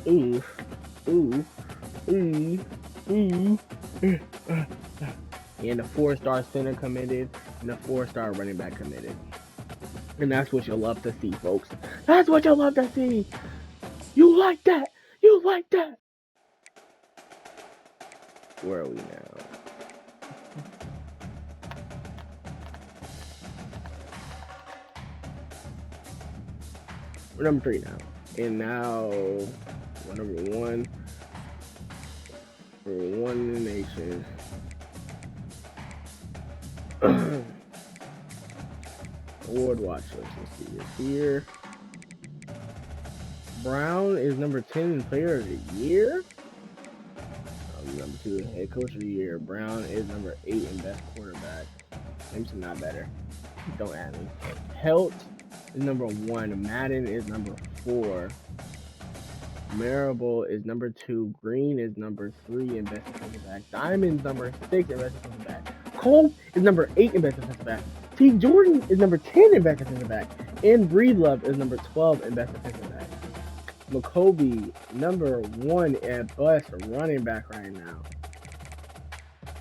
Ooh. Ooh. Ooh. Ooh. And a 4-star center committed, and a 4-star running back committed. And that's what you'll love to see, folks. That's what you'll love to see. You like that? You like that? Where are we now? We're number 3 now. And now we're number 1. We're 1 in the nation. Award watch list. Let's see this here. Browne is number 10 in player of the year. Number 2 in head coach of the year. Browne is number 8 in best quarterback. Maybe not better. Don't add me. Heldt is number 1. Madden is number 4. Marable is number 2. Green is number 3 in best defensive back. Diamond's number 6 in best defensive back. Kulp is number 8 in best defensive back. Teague-Jordan is number 10 in best defensive back. And Breedlove is number 12 in best defensive back. Mockobee, number 1 at best running back right now.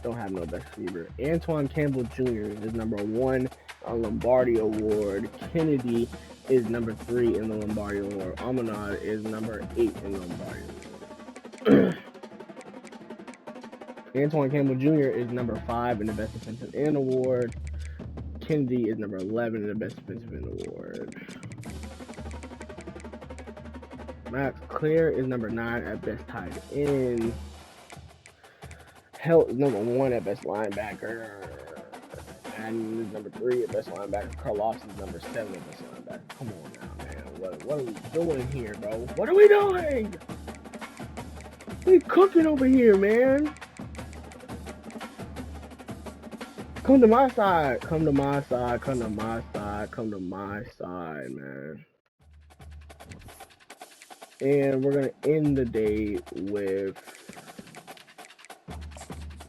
Don't have no best receiver. Antoine Campbell Jr. is number 1 on Lombardi Award. Kennedy is number 3 in the Lombardi Award. Omonode is number 8 in the Lombardi Award. Antoine Campbell Jr. is number 5 in the Best Defensive End Award. Kennedy is number 11 in the Best Defensive End Award. Max Klare is number 9 at Best Tight End. Heldt is number 1 at Best Linebacker. And is number 3 at Best Linebacker. Karlaftis is number 7 at Best Linebacker. Come on now, man. What are we doing here, bro? What are we doing? We cooking over here, man. Come to my side. Come to my side. Come to my side. Come to my side, man. And we're going to end the day with...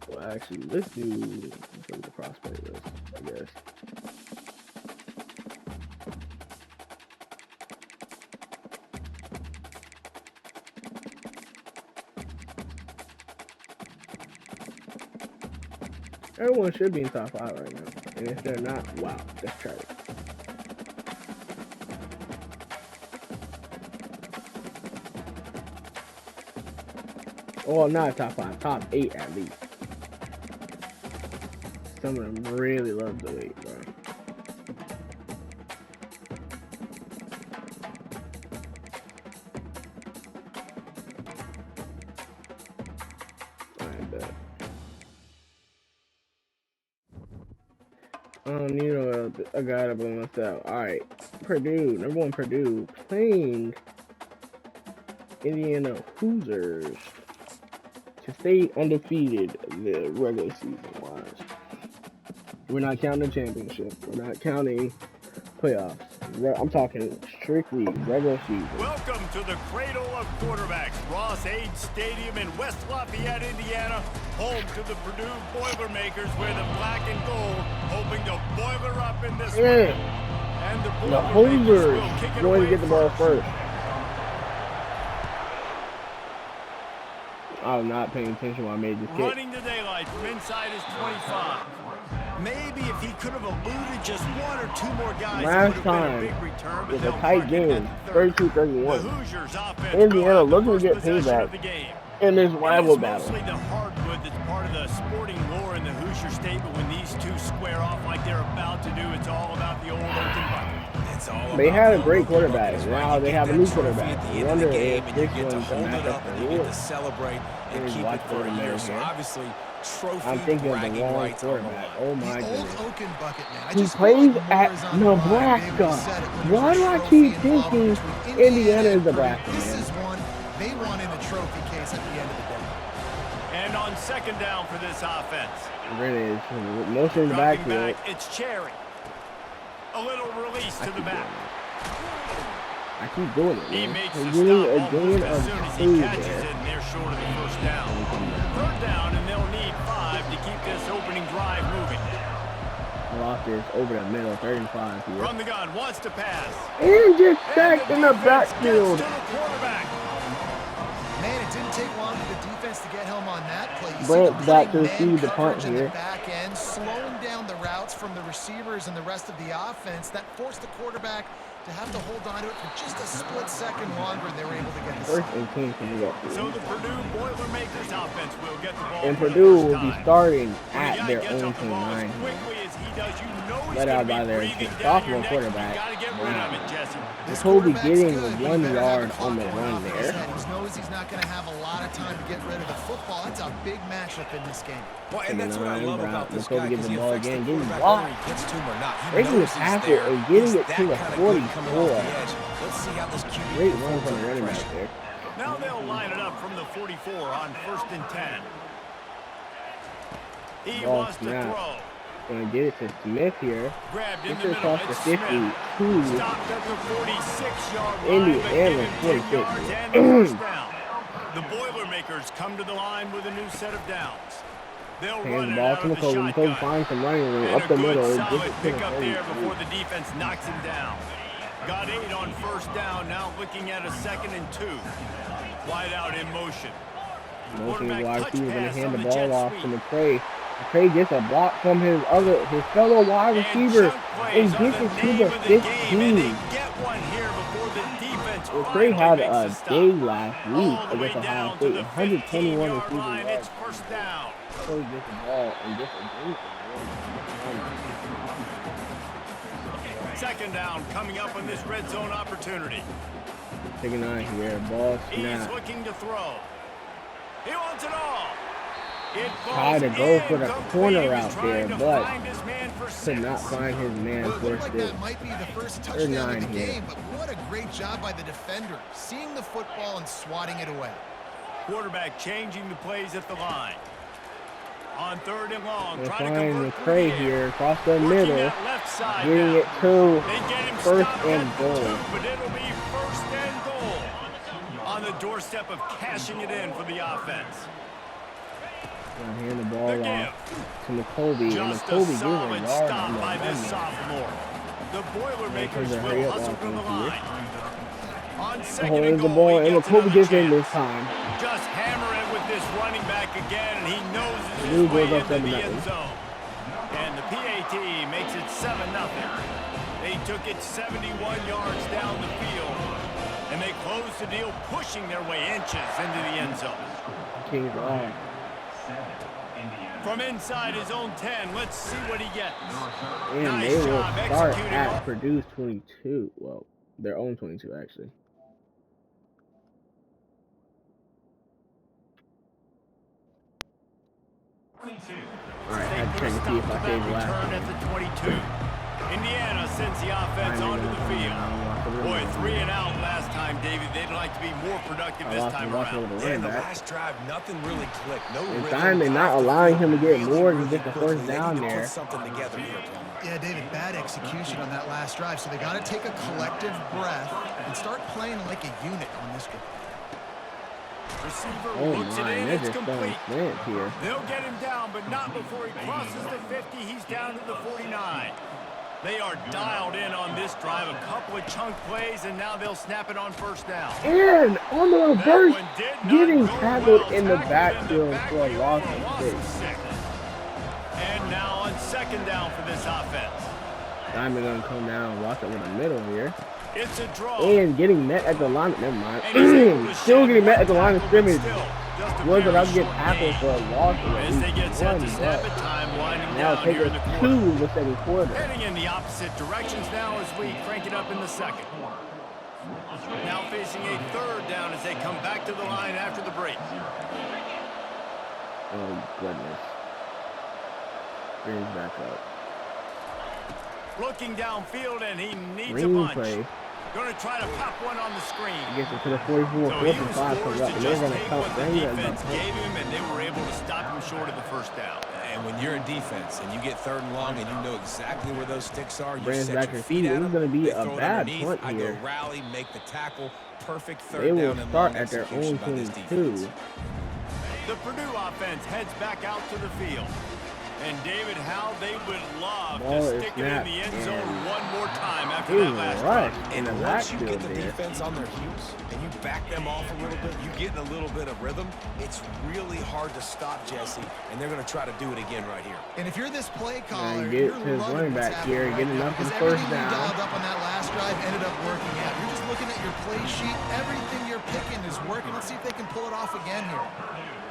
Well, actually, let's do the prospect list, I guess. Everyone should be in top 5 right now. And if they're not, wow, that's tragic. Well, not top 5, top 8 at least. Some of them really love the weight, bro. Alright, bet. I don't need a guy to blow myself. Alright, Purdue, number 1 Purdue, playing Indiana Hoosiers to stay undefeated the regular season wise. We're not counting the championship. We're not counting playoffs. I'm talking strictly regular season. Welcome to the cradle of quarterbacks, Ross-Ade Stadium in West Lafayette, Indiana, home to the Purdue Boilermakers, where the black and gold hoping to boiler up in this one. And the Hoosiers going to get the ball first. I was not paying attention while I made this kick. Running the daylight from inside his 25. Maybe if he could have eluded just 1 or 2 more guys, last time it was a tight game, 32-31. Indiana looking to get payback in this rival battle. Mostly the hardwood that's part of the sporting lore in the Hoosier State, but when these two square off like they're about to do, it's all about the Old Oaken Bucket. They had a great quarterback. Now they have a new quarterback. I wonder if this one's going to match up for you. Celebrate and keep it for a year. So obviously, trophy I'm thinking of the wrong rights quarterback. Oh my goodness. Old Oaken Bucket, man. He plays at Nebraska. Why do I keep thinking Indiana is Nebraska, This man? is one they want in a trophy case at the end of the day. And on second down for this offense. There it is. Motion in the backfield. It's Cherry. A little release to the back. I keep doing it, He man. makes We're the getting stop a gain almost as of soon as 2 he catches there. it, and they're short of the first down. Third down, and they'll need 5 to keep this opening drive moving. Karlaftis over the middle, 35 here. From the gun, wants to pass. And just sacked in the backfield. Gets to the quarterback. take long for the defense to get home on that play. You Brent see back to the receive the punt coverage in the here. back end, slowing down the routes from the receivers and the rest of the offense. That forced the quarterback to have to hold on to it for just a split second longer, and they were able to get the First and 10 coming up here. So the Purdue Boilermakers offense will get the ball. And for the Purdue first will be time. starting When at the guy their gets own off the ball as 29. quickly as he does, you know he's Let gonna out be by their breathing down your sophomore neck. quarterback. You gotta get rid of it, Jesse. Jacoby getting good, but 1 you better have yard the on the clock run off his there. head. He knows he's not going to have a lot of time to get rid of the football. That's a big matchup in this game. Well, and that's what I love about this Jacoby guy, gets because the he ball affects the again, getting quarterback blocked. whether he gets to him or not. He Breaking the knows he's tackle there. and getting He's it that to the kind of good coming off 44. the edge. Let's see how this QB Great run from the performs running under back pressure. there. Now they'll line it up from the 44 on 1st and 10. He Ball wants to snap. throw. Gonna get it to Smith here. Grabbed in Gets the it middle. across the It's Smith. 52. Stopped at the 46-yard line, Indiana, but given 10 46. yards and the first down. The Boilermakers come to the line with a new set of downs. They'll Hands run the it ball out to of the McCray. McCray shotgun. finds some running room And up the a middle. good Gets solid it to pick the up there 33. before the defense knocks him down. Got 8 on 1st down, now looking at a 2nd and 2. Wide out in motion. Motion Quarterback wide touch receiver gonna pass hand on the the ball jet off sweep. to McCray. McCray gets a block from his fellow wide receiver and chunk gets plays it are to name the of the game, and they 15. get one here before the defense McCray finally had makes a a stop. day last week All the way against Ohio down to State. the 121 15-yard receiving line. yards. It's 1st down. McCray gets the ball and gets a game. 2nd down coming up on this red zone opportunity. Taking 9 here. Ball He's snap. looking to throw. He wants it all. It Tried to falls go for the incomplete. corner He was out trying there, to but find his man for could 6. not find his man Well, it for looked like 6. that might be the first Third touchdown of 9 the here. game, but what a great job by the defender, seeing the football and swatting it away. Quarterback changing the plays at the line. On 3rd and long, They trying to find convert through McCray the air. here across the Working middle, that left side getting now. it to They get him 1st stopped and at the goal. 2, but it'll be 1st and goal. On the doorstep of cashing it in for the offense. Gonna hand the The ball give. off to McCoby, and Just a McCoby gets a solid yard stop on the by this run. sophomore. The Boilermakers They hurry will up hustle off to the of line. On 2nd Holding and the goal, ball, he and gets McCoby another gets in chance. this time. Just hammer it with this running back again, and he knows it's Purdue his way goes up into the 7-0. end zone. And the PAT makes it 7-0. They took it 71 yards down the field, and they closed the deal, pushing their way inches into the end zone. Kings off. From inside his own 10, let's see what he gets. And Nice they will job start executing at off. Purdue's 22. Well, their own 22, actually. All right, I They had to put check a to see if stop I to saved that last return time. at the 22. Indiana sends the offense Finally onto gonna the come field. down, walk over the Boy, line. 3 and out last time, David. They'd like to be more productive this time Walking around. over the Yeah, in running the back. last drive, nothing really clicked. No And rhythm. Thieneman not off the allowing field him to get really, more than really just the quickly. first They down need to there. put something together here, Palmer. Yeah, David, bad execution on that last drive, so they got to take a collective breath and start playing like a unit on this one. Receiver Oh looks it my, in. they're It's just throwing complete. slants here. They'll get him down, but not before he crosses the 50. He's down to the 49. They are dialed in on this drive. A couple of chunk plays, and now they'll snap it on 1st down. And on the That reverse, one did not getting go tackled well. in the Tackled backfield for a loss for a of loss 6. of 6. And now on 2nd down for this offense. Thieneman gonna come down and watch it with the middle here. It's a draw. And getting met at the line. Never mind. And he's able to Still shed getting met one at the line of tackle, but scrimmage. still, just a Was very about to get short tackled gain. for a loss of As they get set to snap but it, time winding now down take here in it the to quarter. the second quarter. Heading in the opposite directions now as we crank it up in the 2nd. Now facing a 3rd down as they come back to the line after the break. Oh goodness. Brings back up. Looking downfield, and he needs Green a bunch. play. Going to try to pop one on the screen. Gets it to the 44. So 4th he and was 5 forced comes to up. And they're just gonna take count. what the They're gonna defense count. gave him, and they were able to stop him short of the 1st down. And when you're in defense and you get 3rd and long and you know exactly where those sticks are, you Brings set back your your feet feet. at This is them, gonna be they a throw it bad underneath, punt I here. go rally, make the tackle. Perfect 3rd They will down and start long at their execution own by this 22. defense. The Purdue offense heads back out to the field. And David, how they would love Ball to is stick it in snapped, the end and zone one more time after he that last rushed drive. in the And once you backfield get the there. defense on their heels and you back them off a little bit, you get in a little bit of rhythm, it's really hard to stop Jesse, and they're going to try to do it again right here. And if you're this play caller, get you're to his loving running what's back happening here, right getting now, up in because first everything you down. dialed up on that last drive ended up working out. You're just looking at your play sheet. Everything you're picking is working. Let's see if they can pull it off again here.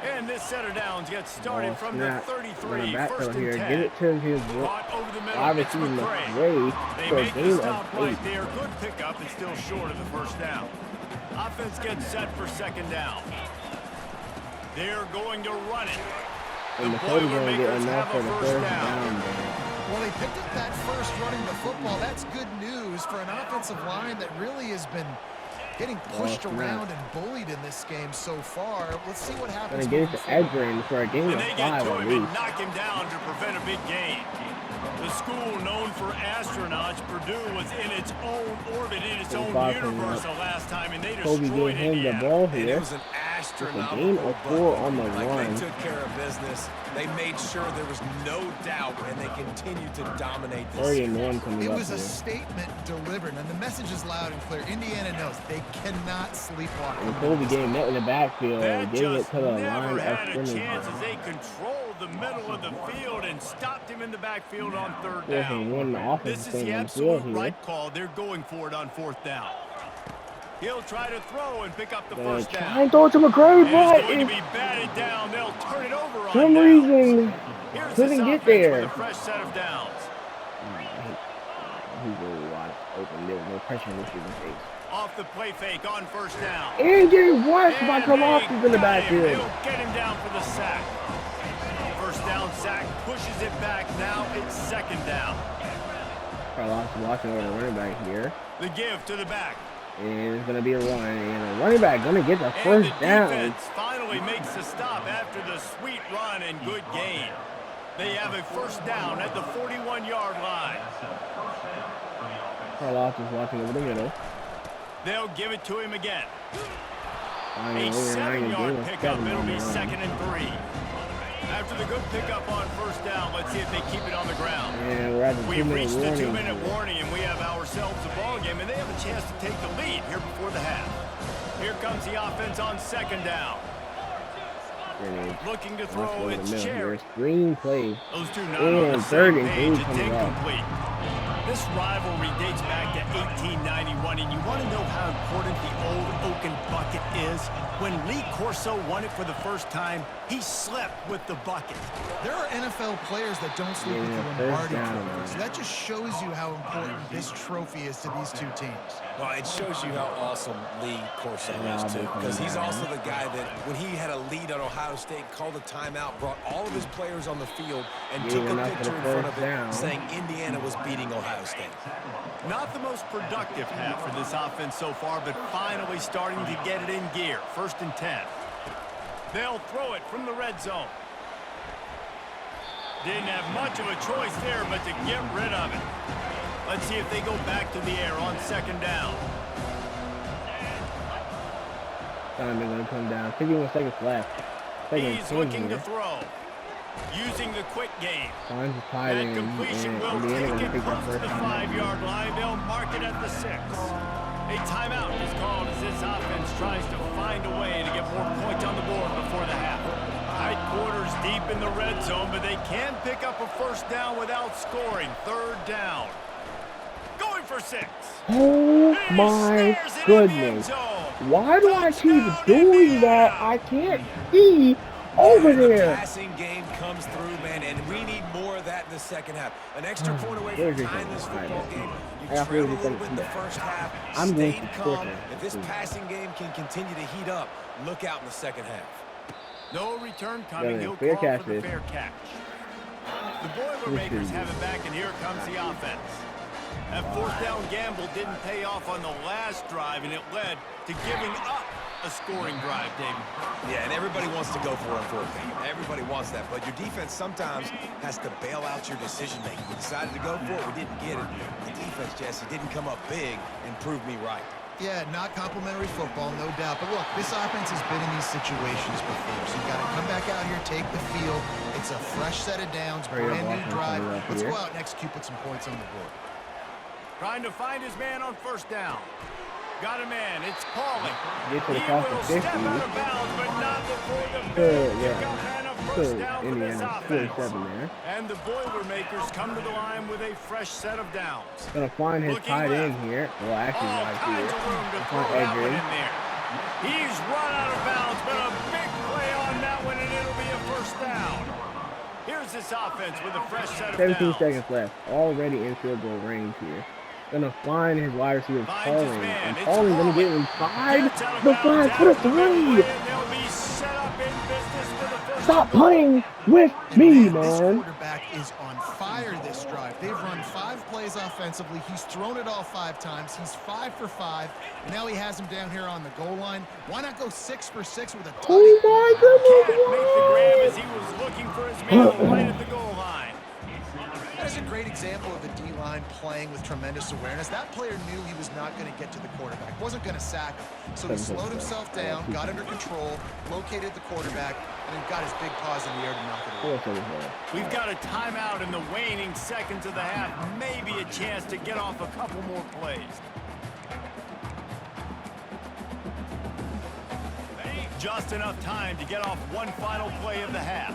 And this set of downs gets started from the 33, backfield first here. and 10. Get it to his Caught over the middle, obviously it's McCray They for a make the gain stop of 8. right there. Good pickup and still short of the first down. Offense gets set for second down. They're going to run it. And The McCoy's going to get Boilermakers enough have for a the first first down. down there. Well, they picked up that first running the football. That's good news for an offensive line that really has been getting pushed around and bullied in this game so far. Let's see what happens. Going to get it to Edgerton for a gain And of they get 5 to at him and least. knock him down to prevent a big gain. The school known for astronauts, Purdue, was in its own orbit, in its own universe the last time, and they Kobe destroyed gave him the Indiana. ball And it here. was an astronomical gain of 4 on the like run. They took care of business. They made sure there was no doubt, and they continued to dominate this. 3-1 coming It up was a here. statement delivered, and the message is loud and clear. Indiana knows they cannot sleepwalk. And Kobe getting met in the backfield, That getting it just to the never line had of a scrimmage. chance as they controlled the middle of the field and stopped him in the backfield on third There's a down. one offensive This is thing the on the field absolute here. right call. They're going for it on fourth down. He'll try to throw and pick up the Try first and down. throw it to McCray, And but it's going to it, be batted down. They'll turn it over on some downs. reason Here's couldn't this get offense there. with a fresh set of downs. He really wide open. There was no pressure in this receiving face. Off the play fake on first down. And getting rushed by And Karlaftis they in the got him. backfield. They'll get him down for the sack. First down sack, pushes it back. Now it's second down. Karlaftis watching over the running back here. The give to the back. And it's going to be a run. And the running back going to get the And first the down. defense finally makes the stop after the sweet run and good gain. They have a first down at the 41-yard line. Karlaftis watching over the middle. They'll give it to him again. Finally, A over 7-yard and pickup. It'll on be the run. second and 3. After the good pickup on first down, let's see if they keep it on the ground. And we're at the We've 2-minute reached the warning 2-minute here. warning, and we have ourselves a ball game, and they have a chance to take the lead here before the half. Here comes the offense on second down. Grenade. Looking to Watch throw, over the it's middle Cherry. here. Screen play. Those two not And on the third same and page. three It's coming up. incomplete. This rivalry dates back to 1891, and you want to know how important the Old Oaken Bucket is? When Lee Corso won it for the first time, he slept with the bucket. There are NFL players that don't sleep with the Yeah, Lombardi first down, trophy. So that just shows you how important this trophy is to these two teams. Well, it shows you how awesome Lee Corso is, too, because he's also the guy that, when he had a lead on Ohio State, called a timeout, brought all of his players on the field, and took a enough for picture the in front first of it down. saying Indiana was beating Ohio State. Not the most productive half for this offense so far, but finally starting to get it in gear. First and 10. They'll throw it from the red zone. Didn't have much of a choice there, but to get rid of it. Let's see if they go back to the air on second down. Time is going to come down. 51 seconds left. Second He's 10 looking here. to throw. Using the quick game. Time is tied That in. completion And will Indiana take going to it take that close to first the down. 5-yard line. They'll mark it at the 6. A timeout is called as this offense tries to find a way to get more points on the board before the half. Tight quarters deep in the red zone, but they can pick up a first down without scoring. Third down. Going for 6. Oh He my snares it in the end goodness. zone. Why do I keep Touchdown, doing that? Indiana. I can't see over And the there. passing game comes through, man, and we need more of that in the second half. An extra point away There's from your tying thing. this All right, football man. game. I You got trailed a 30 little bit in the seconds first half, I'm going stayed to calm. score. If this passing game can continue to heat up, look out in the second half. No return coming. Yeah, He'll fair call catch for the this. fair catch. The Boilermakers have it back, and here comes the offense. That fourth down gamble didn't pay off on the last drive, and it led to giving up a scoring drive, David. Yeah, and everybody wants to go for it on fourth down. Everybody wants that, but your defense sometimes has to bail out your decision-making. We decided to go for it. We didn't get it. The defense, Jesse, didn't come up big and prove me right. Yeah, not complimentary football, no doubt. But look, this offense has been in these situations before, so you got to come back out here, take the field. It's a fresh set of downs, brand new drive. Let's go out and execute, put some points on the board. Trying to find his man on first down. Got a man. It's Pauling. He Get to the will step 50. out of bounds, but not before the big pickup and a first down for this Indiana offense. And the Boilermakers come to the line with a fresh set of downs. Gonna find his tight end here. Well, actually, All kinds of room to throw that one in there. He's run out of bounds, but a big play on that one, and it'll be a first down. Here's this offense with a fresh set of 17 downs. seconds left. Already in field goal range here. Gonna find his wide receiver Pauling. And Pauling gonna get inside the 5 for the 3. Stop playing with me, man. This quarterback is on fire this drive. They've run 5 plays offensively. He's thrown it all 5 times. He's 5 for 5. And now he has him down here on the goal line. Why not go 6 for 6 with a touchdown? Oh my goodness! Can't make the grab as he was looking for his man right at the goal line. That is a great example of the D-line playing with tremendous awareness. That player knew he was not going to get to the quarterback, wasn't going to sack him. So he slowed himself down, got under control, located the quarterback, and then got his big paws in the air to knock it away. We've got a timeout in the waning seconds of the half. Maybe a chance to get off a couple more plays. Just enough time to get off one final play of the half.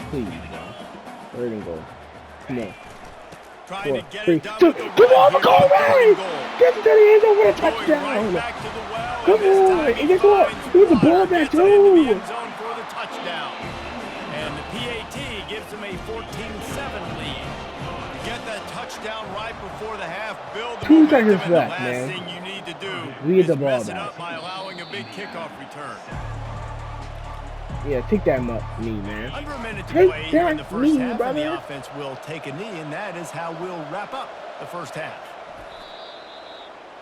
Please, bro. Third and goal. Come on. Trying to get 3, it done 2. with the Come on, McCray! Get to the end zone with a Going touchdown. right back to the well, Come and this on, time and guess what? finds Here's the ball Water, back gets it into the too. end zone for the touchdown. And the PAT gives them a 14-7 lead. Get that touchdown right before the half. Build the 2 momentum, seconds and the left, last man. thing you need to do We get is the ball mess it back. up by allowing a big kickoff return. Yeah, take that knee, man. Under a minute to Take play here in the that first knee, half, and brother. the offense will take a knee, and that is how we'll wrap up the first half.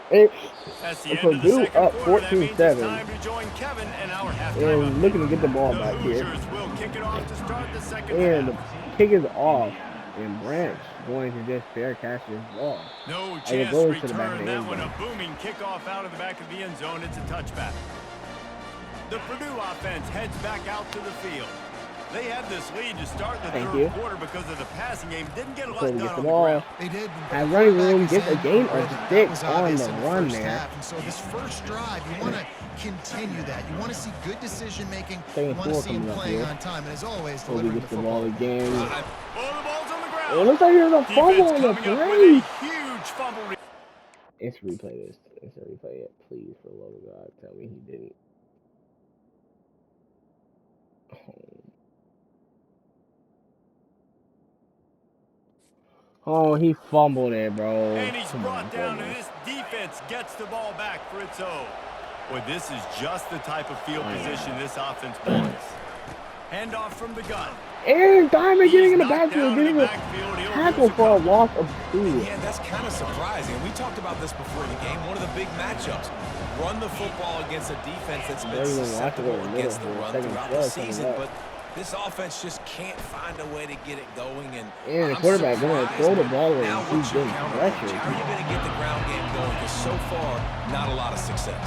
It's That's the end of the Purdue second up quarter. That means it's 14-7. time to join Kevin and our halftime And update. looking to get the ball The back here. Hoosiers will kick it off to start the second And the half. kick is off. And Branch going to just fair catch this ball. No it chance to goes to the back of return the that end one. zone. A booming kickoff out of the back of the end zone. It's a touchback. The Purdue offense heads back out to the field. They had this lead to start the third quarter because of the passing game. Didn't get a lot done on the ground. They did. At running room, gets a gain of 6 on the run there. And so this first drive, you want to continue that. You want to see good decision making. You Second want to four see him coming up playing here. on time. And as always, Kobe delivering the gets the football. ball again. Oh, the ball's on the ground. It looks like there's a fumble Defense on the coming up with play. a huge fumble. Let's replay this. Let's replay it, please, for the love of God. Tell me he didn't. Oh, he fumbled it, bro. And he's brought down, and this defense gets the ball back for its own. Boy, this is just the type of field position this offense wants. Handoff from the gun. And Diamond getting in the He's knocked backfield, down in getting the a backfield. He'll tackle lose a for a couple. loss of 2. Yeah, that's kind of surprising. We talked about this before the game. One of the big matchups. Run the football against a defense that's been Everyone susceptible watching it against the in the run second throughout play the coming season, up. but this offense just can't find a way to get it going. And the I'm quarterback going to surprised, throw the but ball away now and what's he's your getting counter pressured. approach? How are you going to get the ground game going? Because so far, not a lot of success.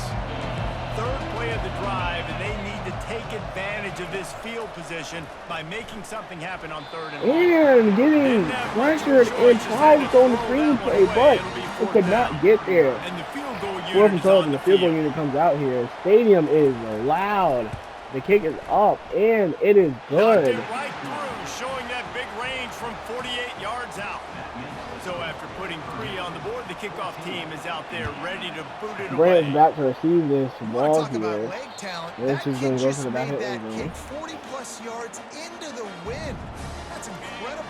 Third play of the drive, and they need to take advantage of this field position by making something happen on 3rd and 1. And getting pressured and tried to on the screenplay, but it could not get there. And the field goal Fourth unit and is 12, on the the field goal field. unit comes out here. Stadium is loud. The kick is up, and it is Knocked good. it right through, showing that big range from 48 yards out. So after putting 3 on the board, the kickoff team is out there ready to boot it Brand's away. back to receive this ball Talk about here. leg talent. This That is kid gonna go just to the back made of the that end zone. kick 40-plus yards into the wind. That's incredible.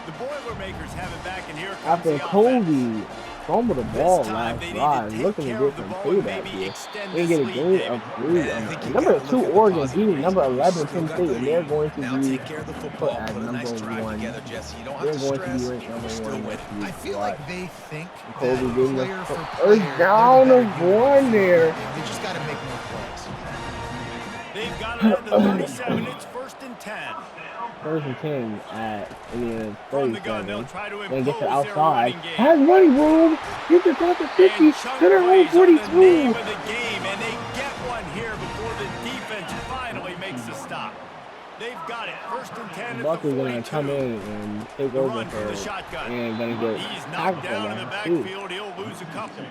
The Boilermakers have it back, and here comes After the offense. Kobe fumbled the ball This time last they need to drive, take looking to care get of the some ball and payback maybe here. extend They this get a lead, gain David. of 3. I think you Number gotta 2 look at the Oregon positive beating number reasons. 11 Still Penn got State, the and they're lead. going to Now be take care of the put football, at put a nice number drive 1. together, Jesse. You don't have They're to going to stress. be ranked number We're 1 still in winning. this I feel watch. like they think Kobe that getting the player for first player, down they're of the better 1 unit. there. They just got to make more plays. They've got it at the 37. It's 1st and 10. 1st and 10 at Indiana's From the gun, 37. they'll try to Then get to impose their outside. running game. Has running room. Gets it across the 50. To their own 42. The name of the game, and they get one here before the defense finally makes the stop. They've got it. 1st and 10 at Buckley's the 42. going to come in and take over Run from the for shotgun. and going to get He's knocked tackled down in the that too. backfield. He'll lose a couple.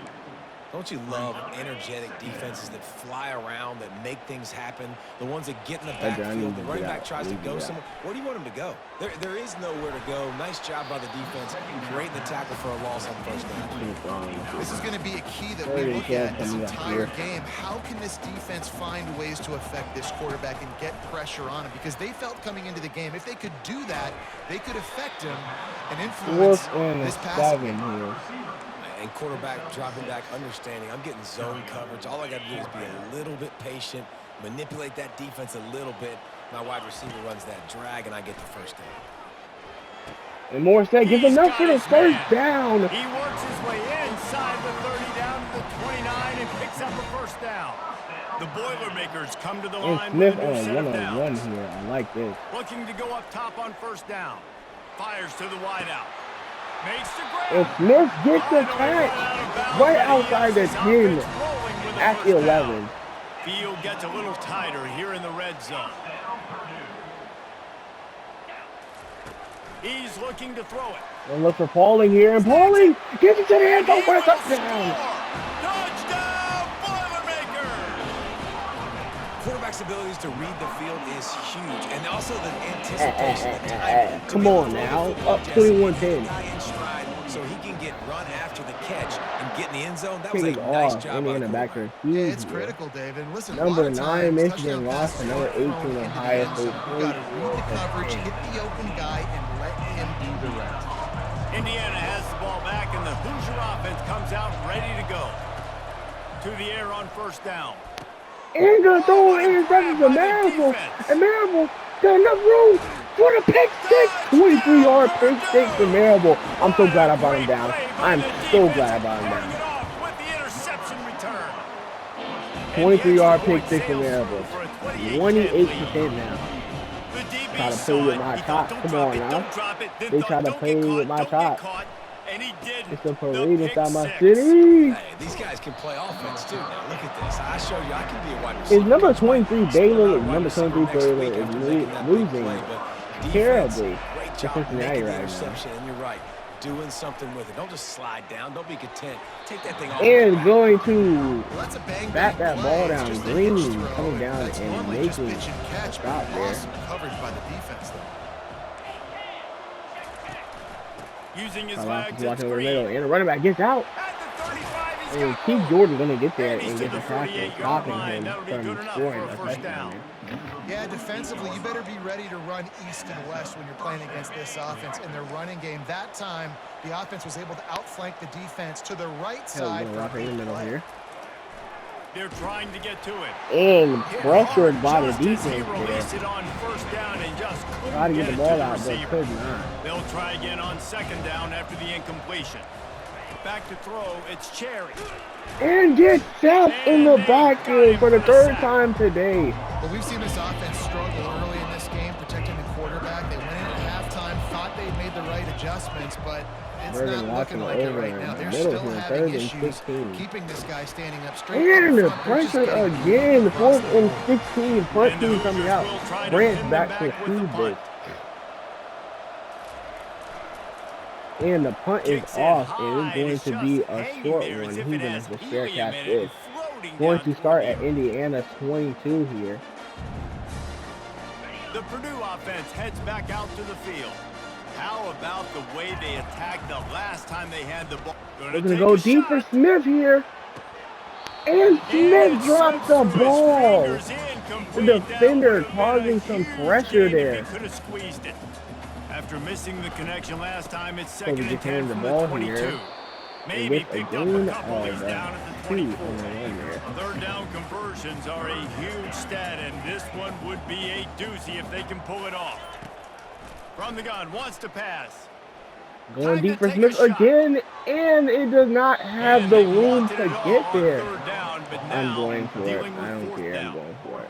Don't you love energetic defenses that fly around, that make things happen? The ones that get in the backfield, the running back tries to go somewhere. Where do you want him to go? There is nowhere to go. Nice job by the defense, creating the tackle for a loss on 1st down. This is going to be a key that we look at this entire game. How can this defense find ways to affect this quarterback and get pressure on him? Because they felt coming into the game, if they could do that, they could affect him and influence this passing game. And quarterback dropping back, understanding I'm getting zone coverage. All I got to do is be a little bit patient, manipulate that defense a little bit. My wide receiver runs that drag, and I get the 1st down. And Morrissette gets enough for the 1st down. He works his way inside the 30 down to the 29 and picks up a 1st down. The Boilermakers come to the line. And Smith with a new set on of a one-on-one downs. here. I like this. Looking to go up top on 1st down. Fires to the wideout. Makes the grab. And Smith gets the catch right outside the 10 at the 11. Field gets a little tighter here in the red zone. He's looking to throw it. And look for Pauling here. And Pauling gets it to the end zone for a touchdown. Touchdown, Boilermakers! Quarterback's abilities to read the field is huge, and also the anticipation. The time Come on now, up 21-10. So he can get run after the catch and get in the end zone. That Kick was is a nice off. job. Indiana back there. Yeah, it's critical, David. Listen, Number 9, Michigan lost to number 18, Ohio State. You got to read the coverage, hit the open guy, and let him do the rest. Indiana has the ball back, and the Hoosier offense comes out ready to go. To the air on 1st down. And gonna throw an interception to Marable. And Marable got enough room for the pick 6. 23-yard pick 6 for Marable. I'm so glad I brought him down. I'm so glad I brought him down. With the interception return. 23-yard pick 6 for Marable. 28% now. Try to play with my top. Come on now. They try to play with my top. It's a parade inside my city. Hey, these guys can play offense too. Now look at this. I showed you I can be a wide receiver. Is number 23 Baylor? Number 23 Baylor is losing terribly to Cincinnati right now. And you're right, doing something with it. Don't just slide down. Don't be content. Take that thing off. And going to Well, bat that ball down. Green coming down and making a stop there. Awesome coverage by the defense, though. Using his Karlaftis legs, walking over the middle, and the running back gets out. And Teague-Jordan gonna get there and get the tackle, stopping him from scoring a touchdown. Yeah, defensively, you better be ready to run east and west when you're playing against this offense. In their running game, that time, the offense was able to outflank the defense to the right side. Right in the middle here. They're trying to get to it. And pressured by the defense He there. released it on 1st down and just couldn't Try to get the it ball to out, but receiver. could not. They'll try again on 2nd down after the incompletion. Back to throw, it's Cherry. And get sacked in the backfield for the 3rd time today. Well, we've seen this offense struggle early in this game, protecting the quarterback. They went in at halftime, thought they'd made the right adjustments, but it's not looking like it right now. They're still having issues keeping this guy standing up straight. And the pressure again, 4th and 16, first team coming out. Branch back to Kubik. And the punt is off, and it's going to be a short one. He's going to share catch this. Going to start at Indiana 22 here. The Purdue offense heads back out to the field. How about the way they attacked the last time they had the ball? They're going to go deep for Smith here. And Smith dropped the ball. The defender causing some pressure there. Could have squeezed it. After missing the connection last time, it's So 2nd we and 10 the from ball the 22. here. Maybe With a picked up gain a couple. He's of down at the 2 24. on the run there. 3rd down conversions are a huge stat, and this one would be a doozy if they can pull it off. From the gun, wants to pass. Going deep for Smith again, and it does not have the room to get there. I'm going for it. I don't care. I'm going for it.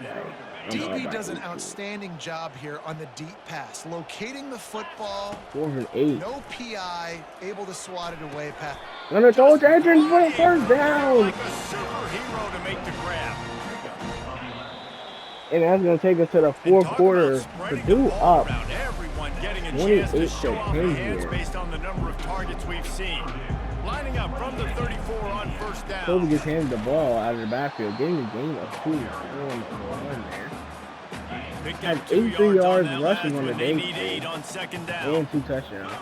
DB does an outstanding job here on the deep pass, locating the football. 4th and 8. No PI, able to swat it away. Gonna throw it to Edgerton for a first down. Like a superhero to make the grab. And that's gonna take us to the 4th quarter. Purdue up 28-10 here. Based on the number of targets we've seen. Lining up from the 34 on first down. Kobe gets handed the ball out of the backfield, getting a gain of 2 on the run there. Has 83 yards rushing on the day and 2 touchdowns.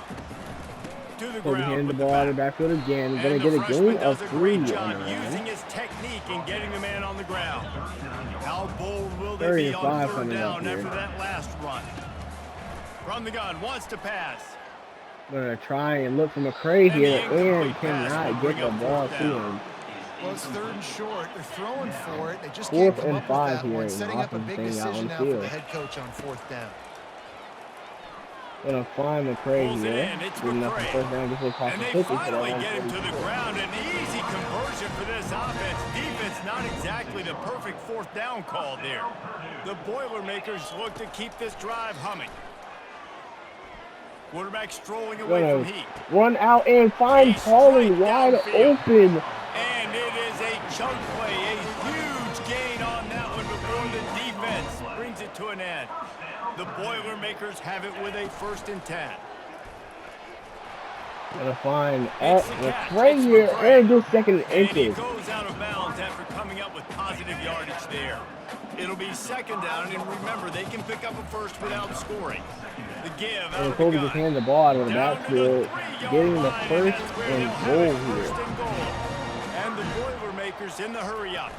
Kobe handed the ball out of the backfield again. Gonna get a gain of 3 on the run. Using his technique and getting the man on the ground. How bold will they be on 3rd down after that last run? From the gun, wants to pass. Gonna try and look for McCray here and cannot get the ball to him. Well, it's 3rd and short. They're throwing for it. They just 4th can't come and up 5 with that here. one. Setting up a big decision now for field. the head coach on 4th down. Gonna find McCray here. Good enough for first down. This will cost And him they 50 for finally that get him to the ground. An easy conversion for this offense. Defense not exactly the perfect 4th down call there. The Boilermakers look to keep this drive humming. Quarterback strolling away from heat. Run out and find Pauling wide open. And it is a chunk play, a huge gain on that one before the defense brings it to an end. The Boilermakers have it with a 1st and 10. Gonna find McCray here and do 2nd and And he inches. goes out of bounds after coming up with positive yardage there. It'll be 2nd down, and remember, they can pick up a 1st without scoring. The give out And of Kobe the just gun. handed the ball out of the Down to backfield, the 3-yard getting the line, 1st that's where and they'll have goal it, here. 1st and goal. And the Boilermakers in the hurry up.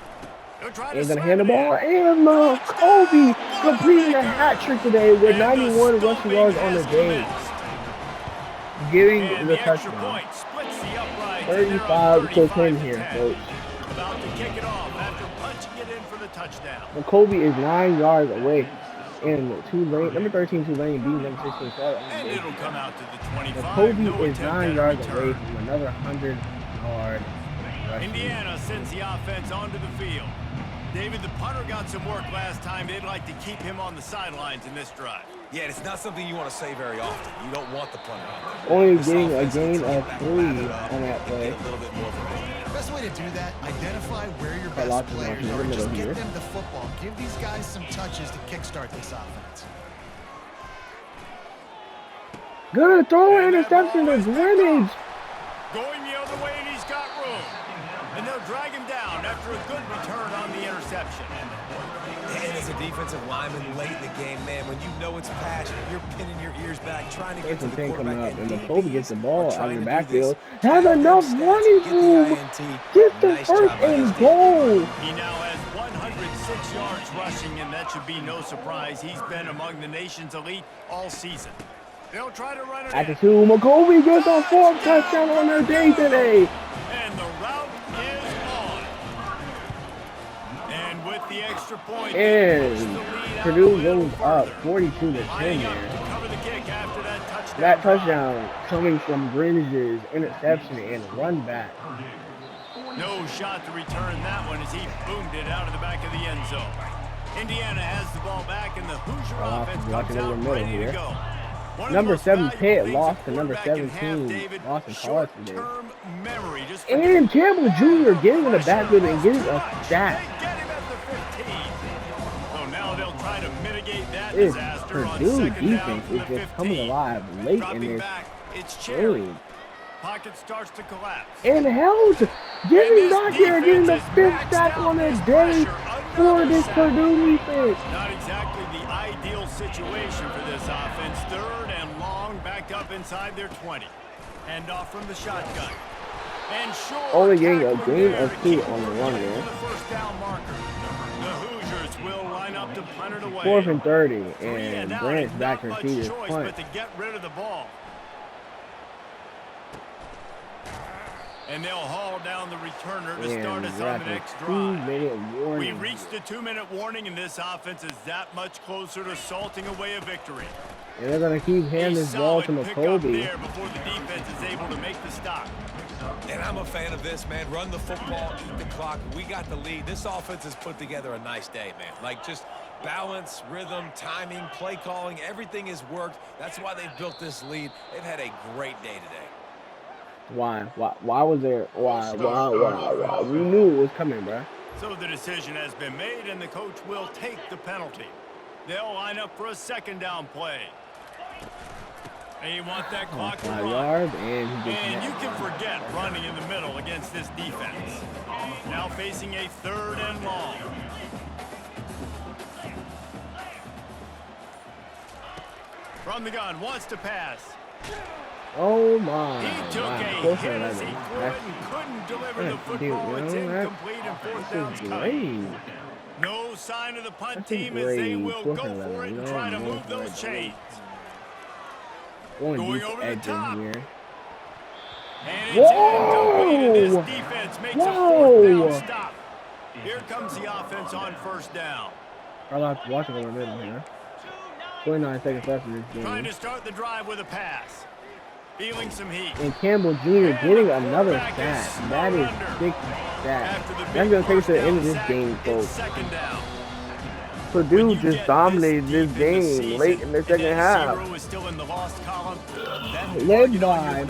They'll try to And gonna slam hand the it ball, in. and Kobe completing a hat trick today with 91 rushing yards on the day, getting And the the extra touchdown. point splits the uprights, and they're 35 up to 10 35 here, 10. folks. About to kick it off after punching it in for the touchdown. And Kobe is 9 yards away. And Tulane, number 13 Tulane beating number 16 Charlotte. And it'll come out to the 25. And Kobe No is 9 attempt yards at a away return. from another 100-yard rushing. Indiana sends the offense onto the field. David, the punter got some work last time. They'd like to keep him on the sidelines in this drive. Yeah, it's not something you want to say very often. You don't want the punter out there. Only This getting a offense gain needs to of get back 3 lathered up on that and play. get a little bit more from it. Best way to do that, identify where your best Karlaftis players in the are. Just middle get here. them the football. Give these guys some touches to kickstart this offense. Gonna throw an interception to Greenwich. Going the other way, and he's got room. And they'll drag him down after a good return on the interception. And as a defensive lineman late in the game, man, when you know it's passion, you're pinning your ears back, trying to get to the 10 coming quarterback. up, and DBs Kobe gets the ball are out trying of the to do backfield. this. Has Have enough them stats, running get the room. INT. Get the Nice 1st job by and this goal. He now has 106 yards rushing, and that should be no surprise. He's been among the nation's elite all season. They'll try to run it At the in. 2, Mockobee gets a 4th touchdown on their day today. And the route is on. And with the extra point, they push the And lead out Purdue a little goes up further. 42 to 10 Lining up there. to cover the kick after that touchdown. That drive. touchdown coming from Greenwich's interception and run back. No shot to return that one as he boomed it out of the back of the end zone. Indiana has the ball back, and the Hoosier offense blocking comes over out the middle ready to here. go. One of the Number most 7 valuable Pitt things lost a to number quarterback can 17 have, David, Boston College today. short-term memory. Just And Campbell Jr. getting in the backfield and getting a They sack. get him at the 15. So now they'll try to mitigate that This disaster on Purdue 2nd down defense from is the just coming 15. alive late in Dropping this back, it's Cherry. game. Pocket starts to collapse. And Heldt getting back here and getting the 5th sack on the day for this Purdue defense. Not exactly the ideal situation for this offense. 3rd and long, back up inside their 20. Hand off from the shotgun. And short. Only getting a tackling gain there of to 2 keep on the them run from there. the first down marker. The Hoosiers will line up to punt it away. 4th and 30, 3 and out, Brandt's not back to much receive his choice punt. but to get rid of the ball. And they'll haul down the returner to start us we're on at the the next drive. 2-minute We warning. reached the 2-minute warning, and this offense is that much closer to salting away a victory. And they're going to keep handing this ball to pickup Mockobee. there before the defense is able to make the stop. And I'm a fan of this, man. Run the football, eat the clock. We got the lead. This offense has put together a nice day, man. Like, just Balance, rhythm, timing, play calling, everything has worked. That's why they've built this lead. They've had a great day today. Why was there? Why? We knew it was coming, bro. So the decision has been made, and the coach will take the penalty. They'll line up for a second down play. And you want that clock to 5 run. yards, and you can forget running in the middle against this defense. Now facing a 3rd and long. From the gun, wants to pass. Oh my! He took a hit as he threw it and couldn't deliver the football. It's incomplete and 4th down's coming. No sign of the punt team as they will go for it and try to move those chains. Going over the top. Here. And it's incomplete, and this defense makes a 4th down stop. Here comes the offense on 1st down. I'll have to watch it over a minute here. 29 seconds left in this game. Trying to start the drive with a pass. Feeling some heat. And Campbell Jr. getting another sack. That is 6 sacks. That's going to take us to the end of this game, folks. 2nd down. Purdue just dominated this game late in the second half. Led by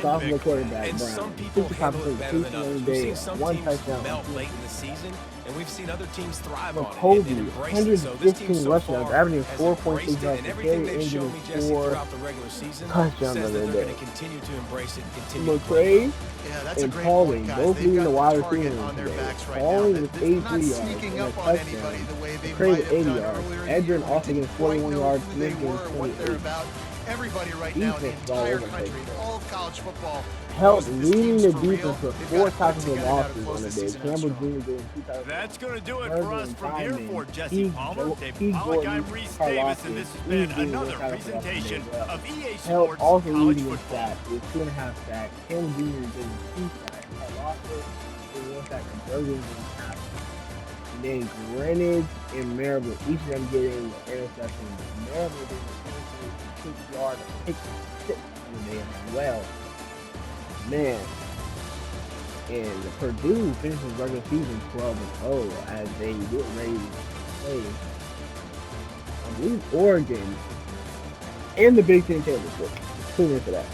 sophomore quarterback And Browne. some people handle it better than others. We've seen some One teams touchdown. melt late in the season, and we've seen other teams thrive on it and Mockobee, embrace it. So this team 115 so rushing yards, far averaging has 4.6 embraced it, yards and per everything carry, they've shown me, Jesse, four throughout the regular season touchdowns says the that other they're day. going to continue to embrace it, continue to play. McCray Yeah, that's a and great Pauling, point, guys. both They've leading got the wide target receivers on their today. backs right Pauling now. with They're 83 not yards sneaking and a up on anybody touchdown. the way they McCray might with have 80 done yards. earlier. Edrin off Didn't against quite 41 know yards. who they Smith were, against what they're 28. about. Everybody right now in the Defense is all entire over the country, place. all of college football, Heldt knows this leading team's the for real. defense with They've 4 got to put tackles and together how to losses close on the this day. season out Campbell strong. Jr. doing 2,000. That's going to do it for us from here for Jesse Teague- Palmer, Dave Teague- Pollock, I'm Jordan, Reese Davis, and this has been Karlaftis, another Karlaftis, presentation Karlaftis, of EA Heldt Sports also College leading in Football. sacks with 2.5 sacks. Campbell Jr. getting 2 sacks. Karlaftis with 1 sack. And Bergen getting half. And then Greenwich and Marable, each of them getting interceptions. Marable getting 6 yards, 6 on the day as well. Man. And Purdue finishes regular season 12-0 as they get ready to play, I believe, Oregon in the Big Ten Championship. Tune in for that.